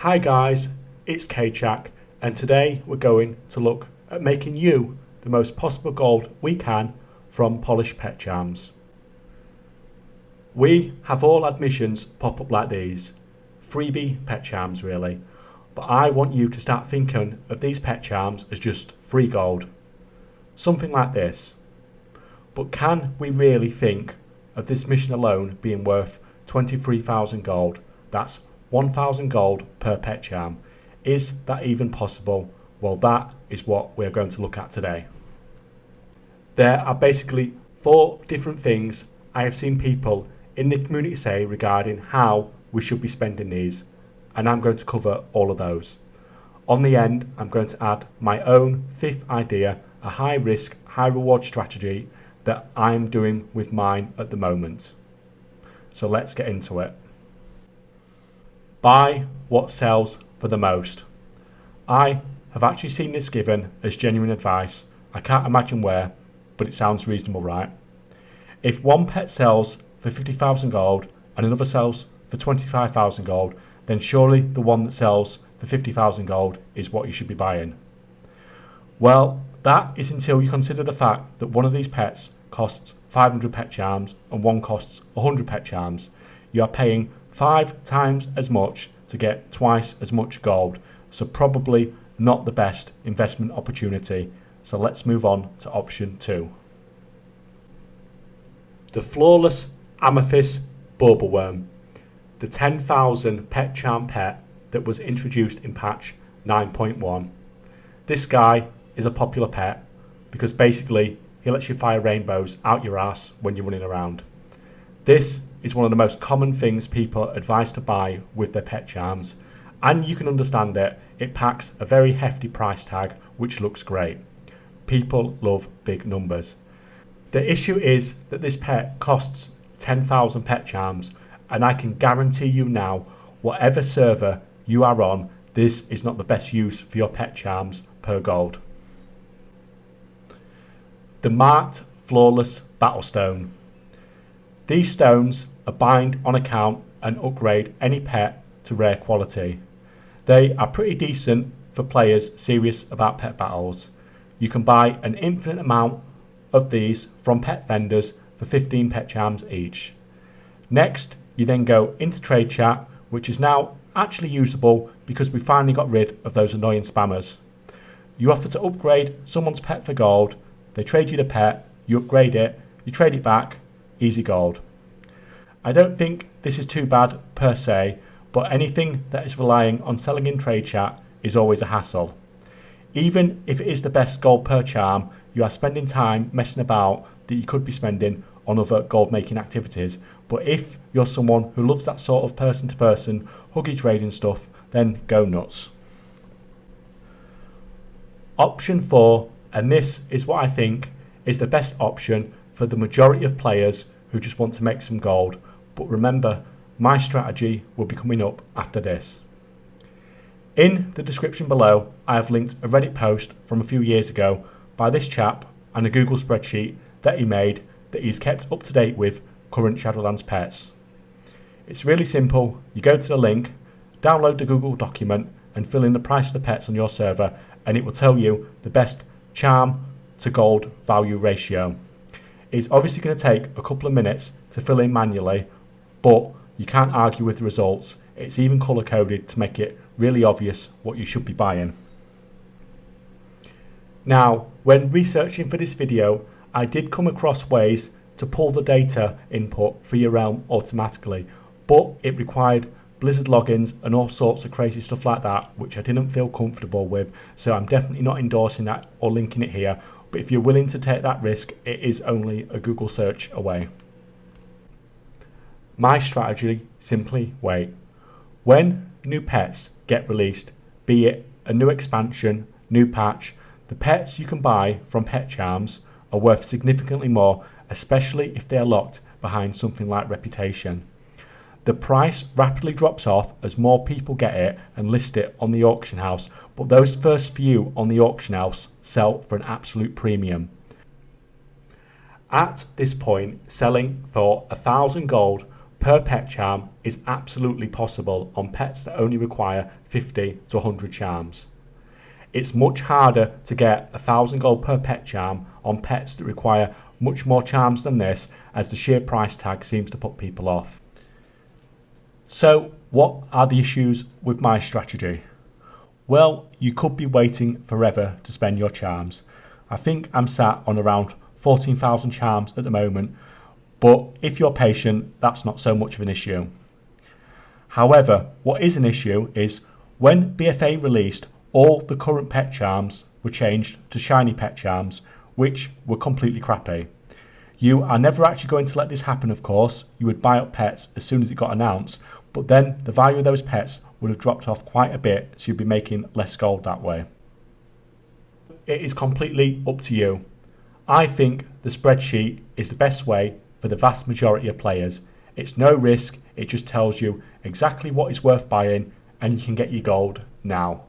Hi guys, it's Kaychak, and today we're going to look at making you the most possible gold we can from polished pet charms. We have all had missions pop up like these, freebie pet charms really, but I want you to start thinking of these pet charms as just free gold. Something like this. But can we really think of this mission alone being worth 23,000 gold? That's 1,000 gold per pet charm. Is that even possible? Well, that is what we're going to look at today. There are basically 4 different things I have seen people in the community say regarding how we should be spending these, and I'm going to cover all of those. On the end, I'm going to add my own 5th idea, a high risk, high reward strategy that I'm doing with mine at the moment. So let's get into it. Buy what sells for the most. I have actually seen this given as genuine advice. I can't imagine where, but it sounds reasonable, right? If one pet sells for 50,000 gold and another sells for 25,000 gold, then surely the one that sells for 50,000 gold is what you should be buying. Well, that is until you consider the fact that one of these pets costs 500 pet charms and one costs 100 pet charms. You are paying 5 times as much to get twice as much gold, so probably not the best investment opportunity. So let's move on to option 2. The flawless Amethyst bubbleworm, the 10,000 pet charm pet that was introduced in patch 9.1. This guy is a popular pet because basically he lets you fire rainbows out your ass when you're running around. This is one of the most common things people advise to buy with their pet charms, and you can understand it. It packs a very hefty price tag which looks great. People love big numbers. The issue is that this pet costs 10,000 pet charms, and I can guarantee you now, whatever server you are on, this is not the best use for your pet charms per gold. The marked flawless battlestone. These stones are bind on account and upgrade any pet to rare quality. They are pretty decent for players serious about pet battles. You can buy an infinite amount of these from pet vendors for 15 pet charms each. Next, you then go into trade chat, which is now actually usable because we finally got rid of those annoying spammers. You offer to upgrade someone's pet for gold, they trade you the pet, you upgrade it, you trade it back, easy gold. I don't think this is too bad per se, but anything that is relying on selling in trade chat is always a hassle. Even if it is the best gold per charm, you are spending time messing about that you could be spending on other gold making activities. But if you're someone who loves that sort of person to person huggy trading stuff, then go nuts. Option 4, and this is what I think is the best option for the majority of players who just want to make some gold. But remember, my strategy will be coming up after this. In the description below, I have linked a Reddit post from a few years ago by this chap and a Google spreadsheet that he made that he's kept up to date with current Shadowlands pets. It's really simple. You go to the link, download the Google document and fill in the price of the pets on your server, and it will tell you the best charm to gold value ratio. It's obviously going to take a couple of minutes to fill in manually, but you can't argue with the results. It's even color coded to make it really obvious what you should be buying. Now, when researching for this video, I did come across ways to pull the data input for your realm automatically, but it required Blizzard logins and all sorts of crazy stuff like that, which I didn't feel comfortable with, so I'm definitely not endorsing that or linking it here. But if you're willing to take that risk, it is only a Google search away. My strategy, simply wait. When new pets get released, be it a new expansion, new patch, the pets you can buy from pet charms are worth significantly more, especially if they are locked behind something like reputation. The price rapidly drops off as more people get it and list it on the auction house, but those first few on the auction house sell for an absolute premium. At this point, selling for 1,000 gold per pet charm is absolutely possible on pets that only require 50 to 100 charms. It's much harder to get 1,000 gold per pet charm on pets that require much more charms than this, as the sheer price tag seems to put people off. So what are the issues with my strategy? Well, you could be waiting forever to spend your charms. I think I'm sat on around 14,000 charms at the moment, but if you're patient, that's not so much of an issue. However, what is an issue is when BFA released, all the current pet charms were changed to shiny pet charms, which were completely crappy. You are never actually going to let this happen, of course. You would buy up pets as soon as it got announced, but then the value of those pets would have dropped off quite a bit, so you'd be making less gold that way. It is completely up to you. I think the spreadsheet is the best way for the vast majority of players. It's no risk, it just tells you exactly what is worth buying and you can get your gold now.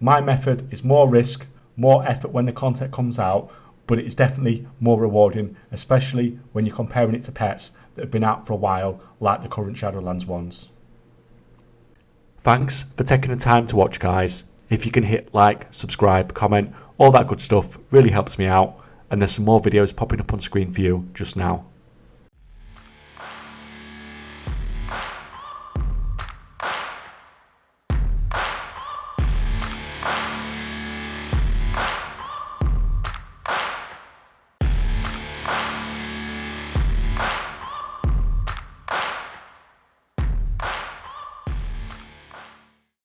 My method is more risk, more effort when the content comes out, but it is definitely more rewarding, especially when you're comparing it to pets that have been out for a while, like the current Shadowlands ones. Thanks for taking the time to watch, guys. If you can hit like, subscribe, comment, all that good stuff really helps me out, and there's some more videos popping up on screen for you just now.